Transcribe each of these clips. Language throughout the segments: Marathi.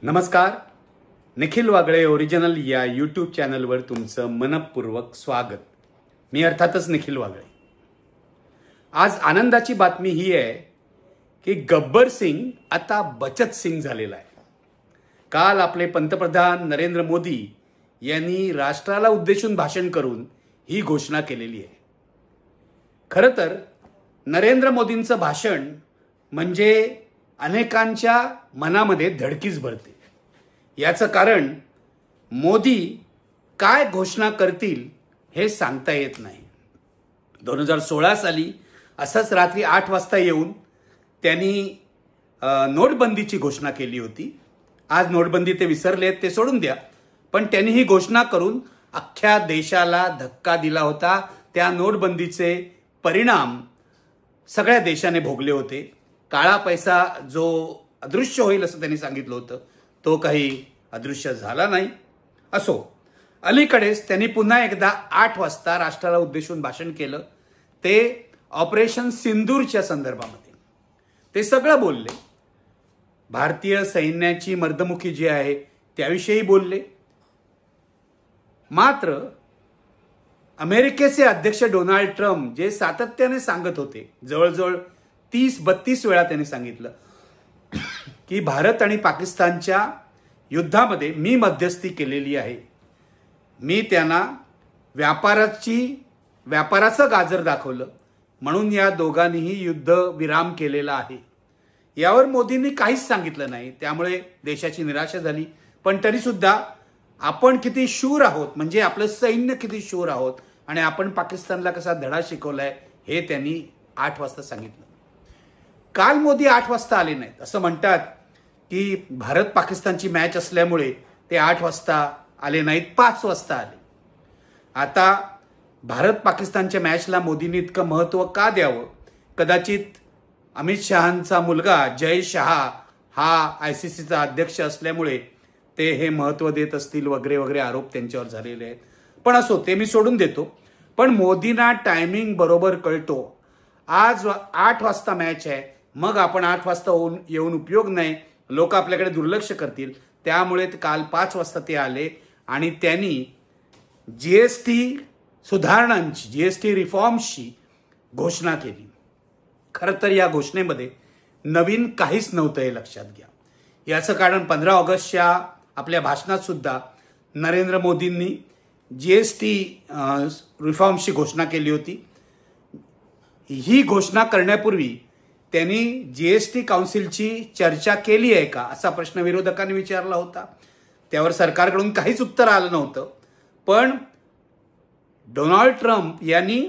नमस्कार. निखिल वागळे ओरिजिनल या यूट्यूब चॅनलवर तुमचं मनपूर्वक स्वागत. मी अर्थातच निखिल वागळे. आज आनंदाची बातमी ही आहे की गब्बर सिंग आता बचत सिंग झालेला आहे. काल आपले पंतप्रधान नरेंद्र मोदी यांनी राष्ट्राला उद्देशून भाषण करून ही घोषणा केलेली आहे. खरं तर नरेंद्र मोदींचं भाषण म्हणजे अनेकांच्या मनामध्ये धडकीच भरते. याचं कारण मोदी काय घोषणा करतील हे सांगता येत नाही. 2016 साली असंच रात्री 8 वाजता येऊन त्यांनी नोटबंदीची घोषणा केली होती. आज नोटबंदी ते विसरलेत ते सोडून द्या, पण त्यांनी ही घोषणा करून अख्ख्या देशाला धक्का दिला होता. त्या नोटबंदीचे परिणाम सगळ्या देशाने भोगले होते. काळा पैसा जो अदृश्य होईल असं त्यांनी सांगितलं होतं, तो काही अदृश्य झाला नाही. असो, अलीकडेच त्यांनी पुन्हा एकदा 8 वाजता राष्ट्राला उद्देशून भाषण केलं. ते ऑपरेशन सिंदूरच्या संदर्भामध्ये ते सगळं बोलले. भारतीय सैन्याची मर्दमुखी जी आहे त्याविषयी बोलले. मात्र अमेरिकेचे अध्यक्ष डोनाल्ड ट्रम्प जे सातत्याने सांगत होते, जवळजवळ 30-32 वेळा त्यांनी सांगितलं की भारत आणि पाकिस्तानच्या युद्धामध्ये मी मध्यस्थी केलेली आहे. मी त्यांना व्यापाराचं गाजर दाखवलं म्हणून या दोघांनीही युद्ध विराम केलेला आहे. यावर मोदींनी काहीच सांगितलं नाही. त्यामुळे देशाची निराशा झाली. पण तरी सुद्धा आपण किती शूर आहोत, म्हणजे आपलं सैन्य किती शूर आहोत आणि आपण पाकिस्तानला कसा धडा शिकवलाय हे त्यांनी 8 वाजता सांगितलं. काल मोदी 8 वाजता आले नाहीत. असं म्हणतात की भारत पाकिस्तानची मॅच असल्यामुळे ते 8 वाजता आले नाहीत, 5 वाजता आले. आता भारत पाकिस्तानच्या मॅचला मोदींनी इतकं महत्त्व का द्यावं? कदाचित अमित शहांचा मुलगा जय शहा हा ICCचा अध्यक्ष असल्यामुळे ते हे महत्त्व देत असतील वगैरे वगैरे आरोप त्यांच्यावर झालेले आहेत. पण असो, ते मी सोडून देतो. पण मोदींना टायमिंग बरोबर कळतो. आज 8 वाजता मॅच आहे, मग आपण 8 वाजता येऊन उपयोग नाही, लोक आपल्याकडे दुर्लक्ष करतील. त्यामुळे काल 5 वाजता ते आले आणि त्यांनी GST सुधारणांची, GST रिफॉर्म्सची घोषणा केली. खरं तर या घोषणेमध्ये नवीन काहीच नव्हतं हे लक्षात घ्या. याचं कारण 15 ऑगस्टच्या आपल्या भाषणात सुद्धा नरेंद्र मोदींनी GST रिफॉर्म्सची घोषणा केली होती. ही घोषणा करण्यापूर्वी त्यांनी GST काउन्सिलची चर्चा केली आहे का असा प्रश्न विरोधकांनी विचारला होता. त्यावर सरकारकडून काहीच उत्तर आलं नव्हतं. पण डोनाल्ड ट्रम्प यांनी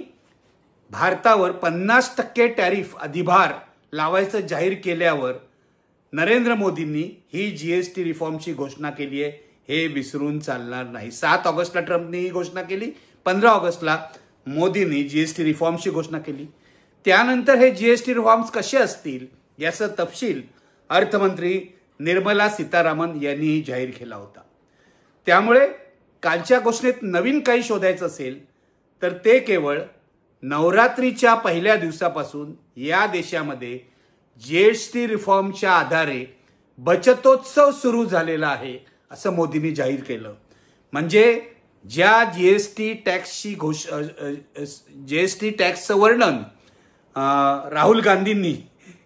भारतावर 50% टॅरिफ अधिभार लावायचं जाहीर केल्यावर नरेंद्र मोदींनी ही GST रिफॉर्मची घोषणा केली आहे. हे विसरून चालणार नाही. 7 ऑगस्टला ट्रम्पने ही घोषणा केली, 15 ऑगस्टला मोदींनी GST रिफॉर्मची घोषणा केली. त्यानंतर हे GST रिफॉर्म्स कसे असतील याचा तपशील अर्थमंत्री निर्मला सीतारामन यांनी जाहीर केला होता. त्यामुळे कालच्या घोषणेत नवीन काही शोधायचं असेल तर ते केवळ नवरात्रीच्या पहिल्या दिवसापासून या देशामध्ये GST रिफॉर्मच्या आधारे बचतोत्सव सुरू झालेला आहे असं मोदींनी जाहीर केलं. म्हणजे ज्या GST टॅक्सचं वर्णन राहुल गांधींनी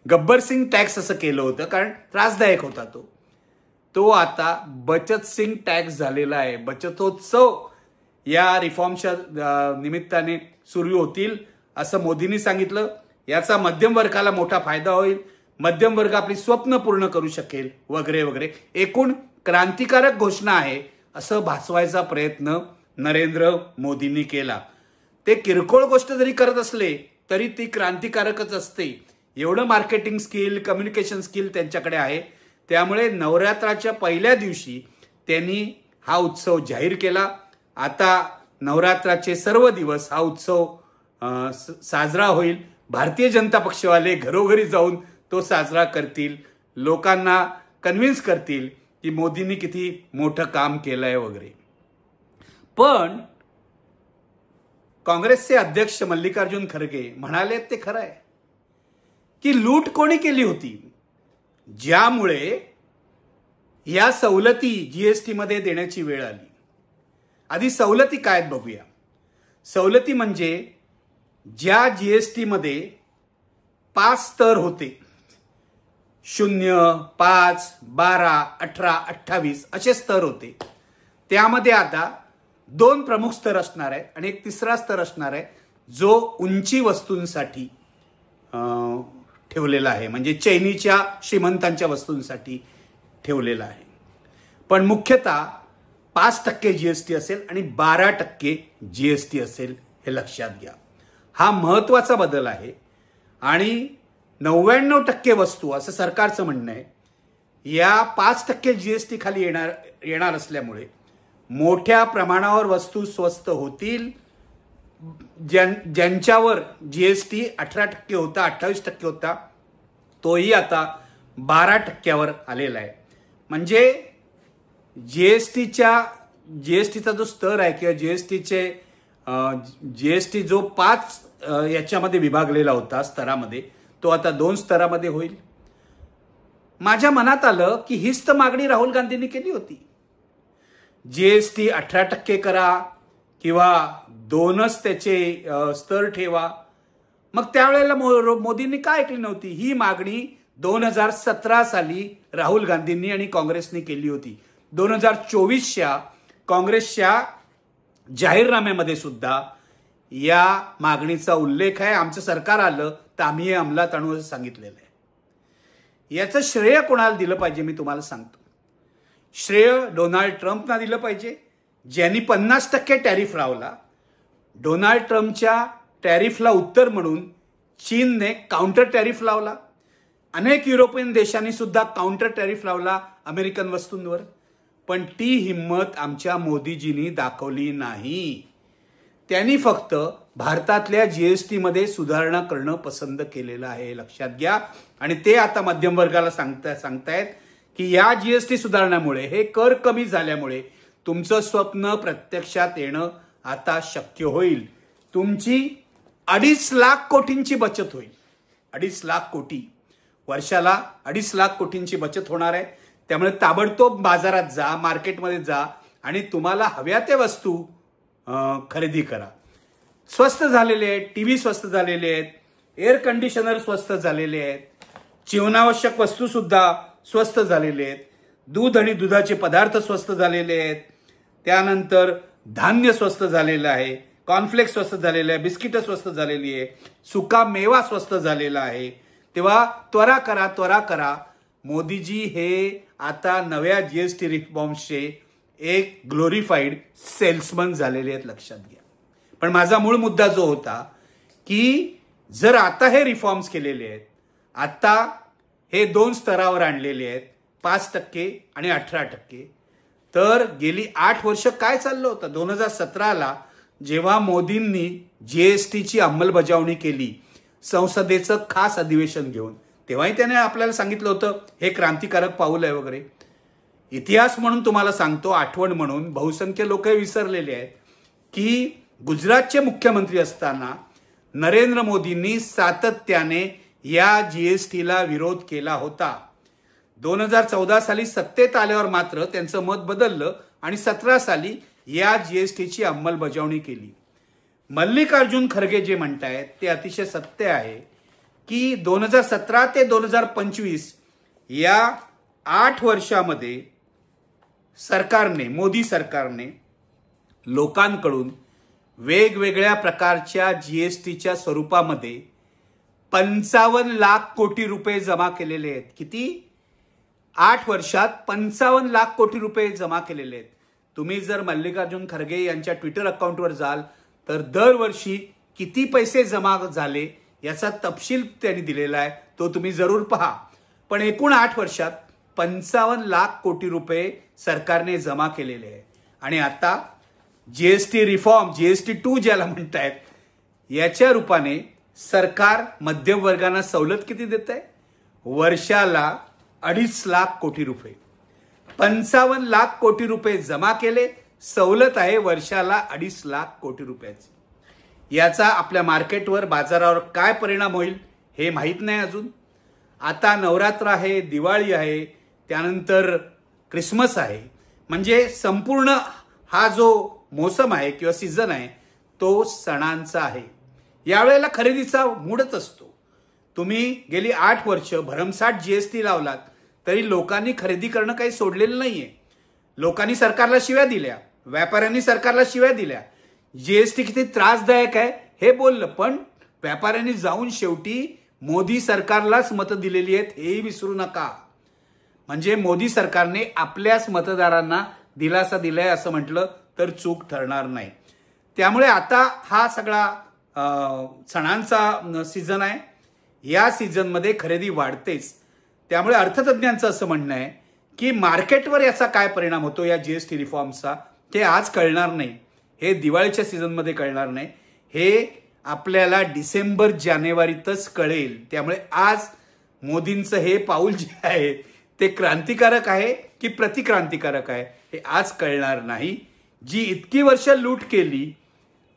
गब्बर सिंग टॅक्स असं केलं होतं, कारण त्रासदायक होता तो आता बचत सिंग टॅक्स झालेला आहे. बचतोत्सव या रिफॉर्मच्या निमित्ताने सुरू होतील असं मोदींनी सांगितलं. याचा मध्यम वर्गाला मोठा फायदा होईल, मध्यम वर्ग आपली स्वप्न पूर्ण करू शकेल वगैरे वगैरे. एकूण क्रांतिकारक घोषणा आहे असं भासवायचा प्रयत्न नरेंद्र मोदींनी केला. ते किरकोळ गोष्ट जरी करत असले तरी ती क्रांतिकारकच असते. एवढं मार्केटिंग स्किल, कम्युनिकेशन स्किल त्यांच्याकडे आहे. त्यामुळे नवरात्राच्या पहिल्या दिवशी त्यांनी हा उत्सव जाहीर केला. आता नवरात्राचे सर्व दिवस हा उत्सव साजरा होईल. भारतीय जनता पक्षवाले घरोघरी जाऊन तो साजरा करतील, लोकांना कन्व्हिन्स करतील की मोदींनी किती मोठं काम केलंय वगैरे. पण काँग्रेसचे अध्यक्ष मल्लिकार्जुन खरगे म्हणाले ते खरं आहे की लूट कोणी केली होती, ज्यामुळे या सवलती जीएसटी मध्ये देण्याची वेळ आली. आधी सवलती काय आहेत बघूया. सवलती म्हणजे ज्या जीएसटी मध्ये 5 स्तर होते, 0, 5, 12, 18, 28 असे स्तर होते, त्यामध्ये आता 2 प्रमुख स्तर असणार आहेत आणि एक तिसरा स्तर असणार आहे जो उंची वस्तूंसाठी ठेवलेला आहे, म्हणजे चैनीच्या श्रीमंतांच्या वस्तूंसाठी ठेवलेला आहे. पण मुख्यतः 5% जीएसटी असेल आणि 12% जीएसटी असेल, हे लक्षात घ्या. हा महत्वाचा बदल आहे आणि 99% वस्तू असं सरकारचं म्हणणं आहे या 5% जीएसटी खाली येणार असल्यामुळे मोठ्या प्रमाणावर वस्तू स्वस्त होतील. ज्यांच्यावर जीएसटी 18% होता, 28% होता, तोही आता 12%वर आलेला आहे. म्हणजे जीएसटीचा जो स्तर आहे किंवा जीएसटी जो 5 याच्यामध्ये विभागलेला होता स्तरामध्ये, तो आता 2 स्तरामध्ये होईल. माझ्या मनात आलं की हीच तर मागणी राहुल गांधींनी केली होती. जीएसटी 18% करा किंवा 2च त्याचे स्तर ठेवा. मग त्यावेळेला मोदींनी काय ऐकली नव्हती. ही मागणी 2017 साली राहुल गांधींनी आणि काँग्रेसने केली होती. 2024च्या काँग्रेसच्या जाहीरनाम्यामध्ये सुद्धा या मागणीचा उल्लेख आहे. आमचं सरकार आलं तर आम्ही हे अंमलात आणू असं सांगितलेलं आहे. याचं श्रेय कोणाला दिलं पाहिजे मी तुम्हाला सांगतो. श्रेय डोनाल्ड ट्रम्पना दिलं पाहिजे, ज्यांनी 50% टॅरिफ लावला. डोनाल्ड ट्रम्पच्या टॅरिफला उत्तर म्हणून चीनने काउंटर टॅरिफ लावला. अनेक युरोपियन देशांनी सुद्धा काउंटर टॅरिफ लावला अमेरिकन वस्तूंवर. पण ती हिंमत आमच्या मोदीजींनी दाखवली नाही. त्यांनी फक्त भारतातल्या जीएसटी मध्ये सुधारणा करणं पसंत केलेलं आहे, लक्षात घ्या. आणि ते आता मध्यम वर्गाला सांगतायत की या जीएसटी सुधारणामुळे, हे कर कमी झाल्यामुळे तुमचं स्वप्न प्रत्यक्षात येणं आता शक्य होईल. तुमची 2.5 लाख कोटींची बचत होईल. 2.5 लाख कोटी वर्षाला, 2.5 लाख कोटींची बचत होणार आहे. त्यामुळे ताबडतोब बाजारात जा, मार्केटमध्ये जा आणि तुम्हाला हव्या त्या वस्तू खरेदी करा. स्वस्त झालेले आहेत, टीव्ही स्वस्त झालेले आहेत, एअर कंडिशनर स्वस्त झालेले आहेत, जीवनावश्यक वस्तू सुद्धा स्वस्त झालेले आहेत, दूध आणि दुधाचे पदार्थ स्वस्त झालेले आहेत, त्यानंतर धान्य स्वस्त झालेलं आहे, कॉर्नफ्लेक्स स्वस्त झालेलं आहे, बिस्किटं स्वस्त झालेली आहे, सुका मेवा स्वस्त झालेला आहे. तेव्हा त्वरा करा, त्वरा करा. मोदीजी हे आता नव्या जीएसटी रिफॉर्म्सचे एक ग्लोरीफाईड सेल्समन झालेले आहेत, लक्षात घ्या. पण माझा मूळ मुद्दा जो होता की जर आता हे रिफॉर्म्स केलेले आहेत, आता हे 2 स्तरावर आणलेले आहेत, 5% आणि 18%, तर गेली 8 वर्ष काय चाललं होतं. 2017ला जेव्हा मोदींनी जीएसटीची अंमलबजावणी केली संसदेचं खास अधिवेशन घेऊन, तेव्हाही त्याने आपल्याला सांगितलं होतं हे क्रांतिकारक पाऊल आहे वगैरे. इतिहास म्हणून तुम्हाला सांगतो, आठवण म्हणून, बहुसंख्य लोक विसरलेले आहेत की गुजरातचे मुख्यमंत्री असताना नरेंद्र मोदींनी सातत्याने या जीएसटीला विरोध केला होता. 2014 साली सत्तेत आल्यावर मात्र त्यांचं मत बदललं आणि 17 साली या जीएसटीची अंमलबजावणी केली. मल्लिकार्जुन खरगे जे म्हणतायत ते अतिशय सत्य आहे की 2017 ते 2025 या 8 वर्षामध्ये सरकारने, मोदी सरकारने लोकांकडून वेगवेगळ्या प्रकारच्या जीएसटीच्या स्वरूपामध्ये 55 लाख कोटी रुपये जमा केलेले आहेत. किती? 8 वर्षात 55 लाख कोटी रुपये जमा केलेले आहेत. तुम्ही जर मल्लिकार्जुन खरगे यांच्या ट्विटर अकाउंटवर जाल तर दरवर्षी किती पैसे जमा झाले याचा तपशील त्यांनी दिलेला आहे, तो तुम्ही जरूर पहा. पण एकूण 8 वर्षात 55 लाख कोटी रुपये सरकारने जमा केलेले आहे. आणि आता जीएसटी रिफॉर्म, जीएसटी 2 ज्याला म्हणतायत, याच्या रूपाने सरकार मध्यम वर्गांना सवलत किती देत आहे? वर्षाला 2.5 लाख कोटी रुपये. 55 लाख कोटी रुपये जमा केले, सवलत आहे वर्षाला 2.5 लाख कोटी रुपयाची. याचा आपल्या मार्केटवर, बाजारावर काय परिणाम होईल हे माहीत नाही अजून. आता नवरात्र आहे, दिवाळी आहे, त्यानंतर क्रिसमस आहे, म्हणजे संपूर्ण हा जो मोसम आहे किंवा सीझन आहे तो सणांचा आहे. यावेळेला खरेदीचा मूडच असतो. तुम्ही गेली 8 वर्ष भरमसाठ जीएसटी लावलात तरी लोकांनी खरेदी करणं काही सोडलेलं नाहीये. लोकांनी सरकारला शिव्या दिल्या, व्यापाऱ्यांनी सरकारला शिव्या दिल्या, जीएसटी किती त्रासदायक आहे हे बोललं, पण व्यापाऱ्यांनी जाऊन शेवटी मोदी सरकारलाच मतं दिलेली आहेत हेही विसरू नका. म्हणजे मोदी सरकारने आपल्याच मतदारांना दिलासा दिलाय असं म्हटलं तर चूक ठरणार नाही. त्यामुळे आता हा सगळा सणांचा सीझन आहे. या सीझनमध्ये खरेदी वाढतेच. त्यामुळे अर्थतज्ञांचं असं म्हणणं आहे की मार्केटवर याचा काय परिणाम होतो या जीएसटी रिफॉर्मचा ते आज कळणार नाही, हे दिवाळीच्या सीझनमध्ये कळणार नाही, हे आपल्याला डिसेंबर जानेवारीतच कळेल. त्यामुळे आज मोदींचं हे पाऊल जे आहे ते क्रांतिकारक आहे की प्रतिक्रांतिकारक आहे हे आज कळणार नाही. जी इतकी वर्ष लूट केली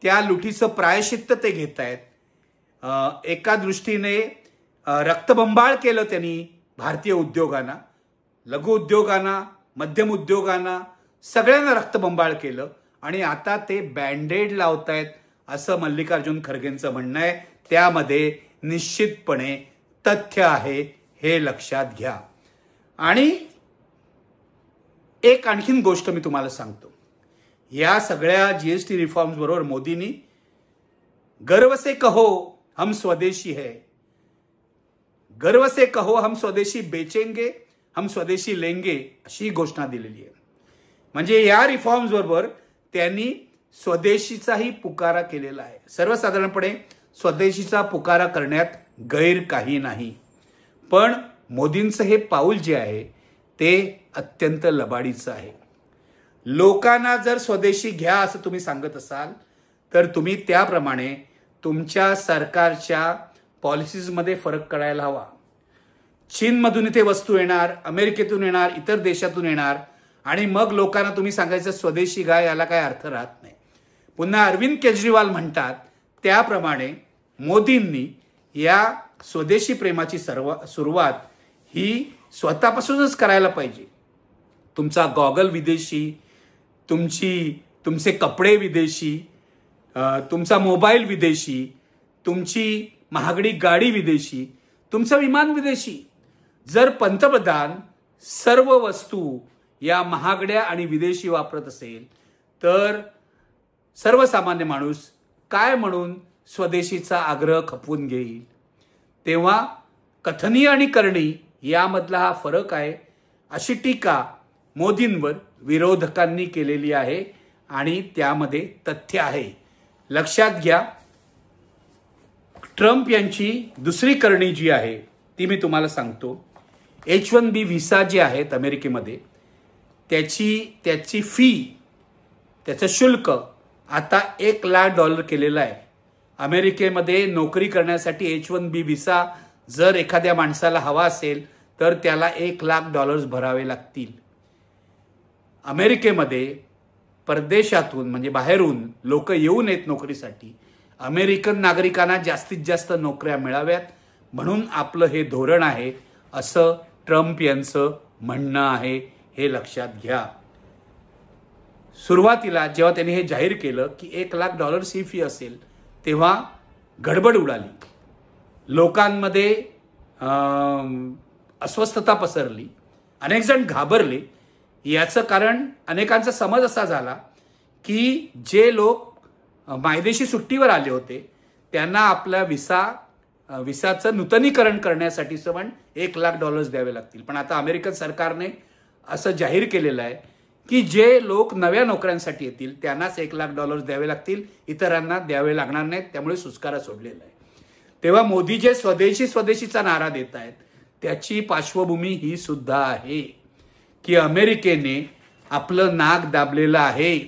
त्या लुटीचं प्रायश्चित्त ते घेत आहेत. एका दृष्टीने रक्तबंबाळ केलं त्यांनी भारतीय उद्योगांना, लघु उद्योगांना, मध्यम उद्योगांना, सगळ्यांना रक्तबंबाळ केलं आणि आता ते बँडेड लावतायत असं मल्लिकार्जुन खरगेंचं म्हणणं आहे. त्यामध्ये निश्चितपणे तथ्य आहे, हे लक्षात घ्या. आणि एक आणखीन गोष्ट मी तुम्हाला सांगतो. या सगळ्या जीएसटी रिफॉर्म्स बरोबर मोदींनी गर्व से कहो हम स्वदेशी है, गर्व से कहो हम स्वदेशी बेचेंगे, हम स्वदेशी लेंगे अशी घोषणा दिलेली आहे. म्हणजे या रिफॉर्म्स बरोबर त्यांनी स्वदेशीचाही पुकारा केलेला आहे. सर्वसाधारणपणे स्वदेशीचा पुकारा करण्यात गैर काही नाही, पण मोदींचं हे पाऊल जे आहे ते अत्यंत लबाडीचं आहे. लोकांना जर स्वदेशी घ्या असं तुम्ही सांगत असाल तर तुम्ही त्याप्रमाणे तुमच्या सरकारच्या पॉलिसीजमध्ये फरक करायला हवा. चीनमधून इथे वस्तू येणार, अमेरिकेतून येणार, इतर देशातून येणार आणि मग लोकांना तुम्ही सांगायचं स्वदेशी घ्या, याला काय अर्थ राहत नाही. पुन्हा अरविंद केजरीवाल म्हणतात त्याप्रमाणे मोदींनी या स्वदेशी प्रेमाची सुरुवात ही स्वतःपासूनच करायला पाहिजे. तुमचा गॉगल विदेशी, तुमचे कपडे विदेशी, तुमचा मोबाईल विदेशी, तुमची महागडी गाडी विदेशी, तुमचं विमान विदेशी. जर पंतप्रधान सर्व वस्तू या महागड्या आणि विदेशी वापरत असेल तर सर्वसामान्य माणूस काय म्हणून स्वदेशीचा आग्रह खपवून घेईल. तेव्हा कथनी आणि करणी यामधला हा फरक आहे अशी टीका मोदींवर विरोधकांनी केलेली आहे आणि त्यामध्ये तथ्य आहे. लक्षात घ्या. ट्रम्प यांची दुसरी करणी जी आहे ती मी तुम्हाला सांगतो. H-1B व्हिसा जे आहेत अमेरिकेमध्ये त्याची फी, त्याचं शुल्क आता $1,00,000 केलेलं आहे. अमेरिकेमध्ये नोकरी करण्यासाठी H-1B व्हिसा जर एखाद्या माणसाला हवा असेल तर त्याला $1,00,000 भरावे लागतील. अमेरिकेमध्ये परदेशातून म्हणजे बाहेरून लोक येऊ नयेत नोकरीसाठी. अमेरिकन नागरिकांना जास्तीत जास्त नोकऱ्या मिळाव्यात म्हणून आपलं हे धोरण आहे असं ट्रम्प यांचं म्हणणं आहे, हे लक्षात घ्या. सुरुवातीला जेव्हा त्यांनी हे जाहीर केलं की $1,00,000 ही फी असेल तेव्हा गडबड उडाली. लोकांमध्ये अस्वस्थता पसरली, अनेक जण घाबरले. याचं कारण अनेकांचा समज असा झाला की जे लोक मायदेशी सुट्टीवर आले होते त्यांना आपल्या व्हिसाचं नूतनीकरण करण्यासाठी पण $1,00,000 द्यावे लागतील. पण आता अमेरिकन सरकारने असं जाहीर केलेलं आहे की जे लोक नव्या नोकऱ्यांसाठी येतील त्यांनाच $1,00,000 द्यावे लागतील, इतरांना द्यावे लागणार नाहीत. त्यामुळे सुस्कारा सोडलेला आहे. तेव्हा मोदी जे स्वदेशीचा नारा देत आहेत त्याची पार्श्वभूमी ही सुद्धा आहे की अमेरिकेने आपलं नाक दाबलेलं आहे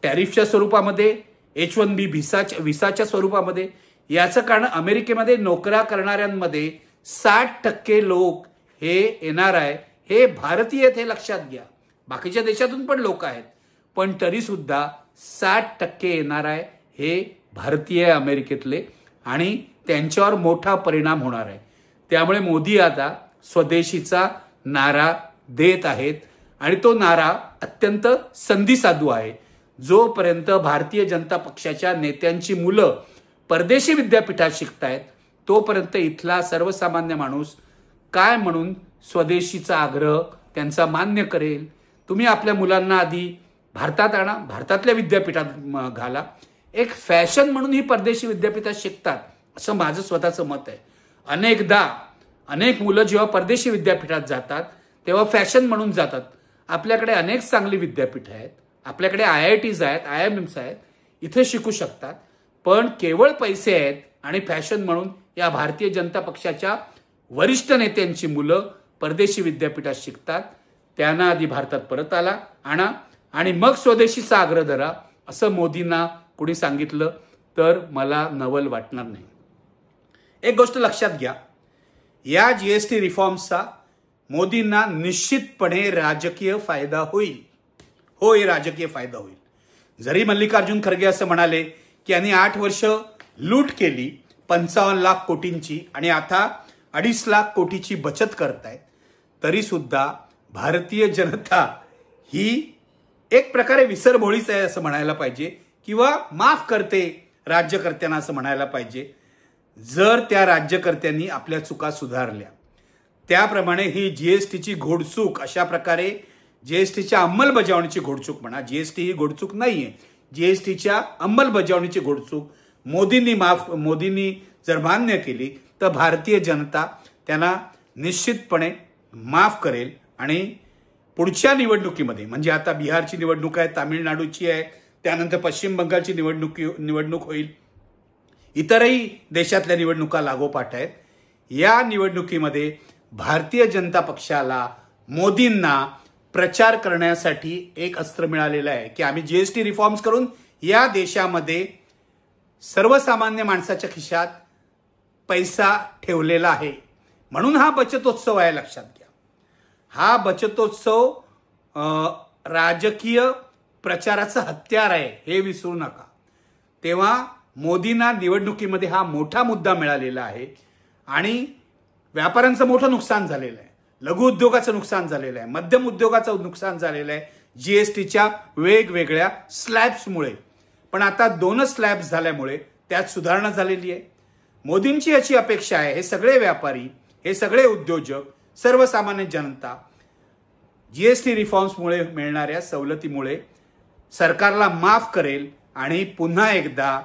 टॅरिफच्या स्वरूपामध्ये, H-1B व्हिसाच्या स्वरूपामध्ये. याचं कारण अमेरिकेमध्ये नोकऱ्या करणाऱ्यांमध्ये 60% लोक हे येणार आहे हे भारतीय आहेत, हे लक्षात घ्या. बाकीच्या देशातून पण लोक आहेत पण तरी सुद्धा 60% येणार आहे हे भारतीय अमेरिकेतले आणि त्यांच्यावर मोठा परिणाम होणार आहे. त्यामुळे मोदी आता स्वदेशीचा नारा देत आहेत आणि तो नारा अत्यंत संधिसाधू आहे. जोपर्यंत भारतीय जनता पक्षाच्या नेत्यांची मुलं परदेशी विद्यापीठात शिकतायत तोपर्यंत इथला सर्वसामान्य माणूस काय म्हणून स्वदेशीचा आग्रह त्यांचा मान्य करेल. तुम्ही आपल्या मुलांना आधी भारतात आणा, भारतातल्या विद्यापीठात घाला. एक फॅशन म्हणून ही परदेशी विद्यापीठात शिकतात असं माझं स्वतःचं मत आहे. अनेक मुलं जेव्हा परदेशी विद्यापीठात जातात तेव्हा फॅशन म्हणून जातात. आपल्याकडे अनेक चांगली विद्यापीठ आहेत, आपल्याकडे IITs आहेत, IIMs आहेत, इथे शिकू शकतात. पण केवळ पैसे आहेत आणि फॅशन म्हणून या भारतीय जनता पक्षाच्या वरिष्ठ नेत्यांची मुलं परदेशी विद्यापीठात शिकतात. त्यांना आधी भारतात परत आणा आणि मग स्वदेशीचा आग्रह धरा असं मोदींना कुणी सांगितलं तर मला नवल वाटणार नाही. एक गोष्ट लक्षात घ्या, या GST रिफॉर्म्सचा मोदींना निश्चितपणे राजकीय फायदा होईल. होय, राजकीय फायदा होईल. जरी मल्लिकार्जुन खरगे असं म्हणाले की यांनी 8 वर्ष लूट केली 55 लाख कोटींची आणि आता 2.5 लाख कोटीची बचत करतायत, तरी सुद्धा भारतीय जनता ही एक प्रकारे विसरभोळीच आहे असं म्हणायला पाहिजे किंवा माफ करते राज्यकर्त्यांना असं म्हणायला पाहिजे. जर त्या राज्यकर्त्यांनी आपल्या चुका सुधारल्या, त्याप्रमाणे ही GSTची घोडचूक, अशा प्रकारे GSTच्या अंमलबजावणीची घोडचूक म्हणा, GST ही घोडचूक नाहीये, GSTच्या अंमलबजावणीची घोडचूक मोदींनी जर मान्य केली तर भारतीय जनता त्यांना निश्चितपणे माफ करेल. आणि पुढच्या निवडणुकीमध्ये, म्हणजे आता बिहारची निवडणूक आहे, तामिळनाडूची आहे, त्यानंतर पश्चिम बंगालची निवडणूक होईल, इतरही देशातल्या निवडणुका लागोपाठ आहेत. या निवडणुकीमध्ये भारतीय जनता पक्षाला, मोदींना प्रचार करण्यासाठी एक अस्त्र मिळालेलं आहे की आम्ही GST रिफॉर्म्स करून या देशामध्ये सर्वसामान्य माणसाच्या खिशात पैसा ठेवलेला आहे. म्हणून हा बचतोत्सव आहे. लक्षात घ्या, हा बचतोत्सव राजकीय प्रचाराचं हत्यार आहे, हे विसरू नका. तेव्हा मोदींना निवडणुकीमध्ये हा मोठा मुद्दा मिळालेला आहे आणि व्यापाऱ्यांचं मोठं नुकसान झालेलं आहे, लघु उद्योगाचं नुकसान झालेलं आहे, मध्यम उद्योगाचं नुकसान झालेलं आहे GSTच्या वेगवेगळ्या स्लॅब्समुळे. पण आता 2 स्लॅब्स झाल्यामुळे त्यात सुधारणा झालेली आहे. मोदींची याची अपेक्षा आहे हे सगळे व्यापारी, हे सगळे उद्योजक, सर्वसामान्य जनता GST रिफॉर्म्समुळे मिळणाऱ्या सवलतीमुळे सरकारला माफ करेल आणि पुन्हा एकदा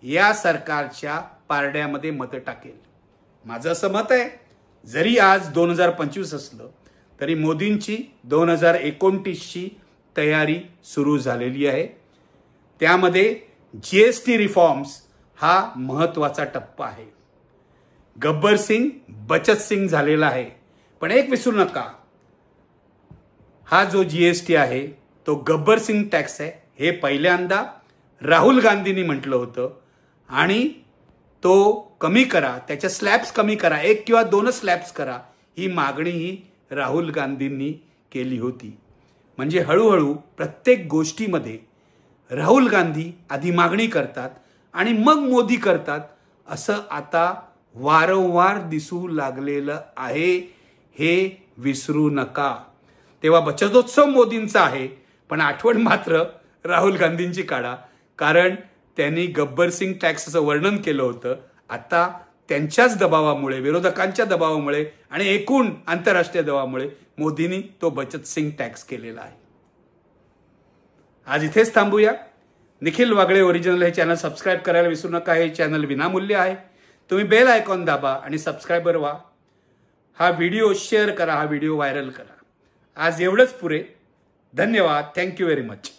या सरकारच्या पारड्यामध्ये मतं टाकेल. माझं असं मत आहे, जरी आज 2025 असलं तरी मोदींची 2029ची तयारी सुरू झालेली आहे. त्यामध्ये GST रिफॉर्म्स हा महत्वाचा टप्पा आहे. गब्बर सिंग बचत सिंग झालेला आहे. पण एक विसरू नका, हा जो GST आहे तो गब्बर सिंग टॅक्स आहे. हे पहिल्यांदा राहुल गांधींनी म्हटलं होतं आणि तो कमी करा, त्याच्या स्लॅब्स कमी करा, 1 किंवा 2 स्लॅब्स करा, ही मागणी ही राहुल गांधींनी केली होती. म्हणजे हळूहळू प्रत्येक गोष्टीमध्ये राहुल गांधी आधी मागणी करतात आणि मग मोदी करतात असं आता वारंवार दिसू लागलेलं आहे. हे विसरू नका. तेव्हा बचतोत्सव मोदींचा आहे, पण आठवण मात्र राहुल गांधींची काढा, कारण त्यांनी गब्बर सिंग टॅक्सचं वर्णन केलं होतं. आता त्यांच्याच दबावामुळे, विरोधकांच्या दबावामुळे आणि एकूण आंतरराष्ट्रीय दबावामुळे मोदींनी तो बचत सिंग टॅक्स केलेला आहे. आज इथेच थांबूया. निखिल वागळे ओरिजिनल हे चॅनल सबस्क्राईब करायला विसरू नका. हे चॅनल विनामूल्य आहे. तुम्ही बेल आयकॉन दाबा आणि सबस्क्रायबर व्हा. हा व्हिडिओ शेअर करा, हा व्हिडिओ व्हायरल करा. आज एवढंच पुरे. धन्यवाद. Thank you very much.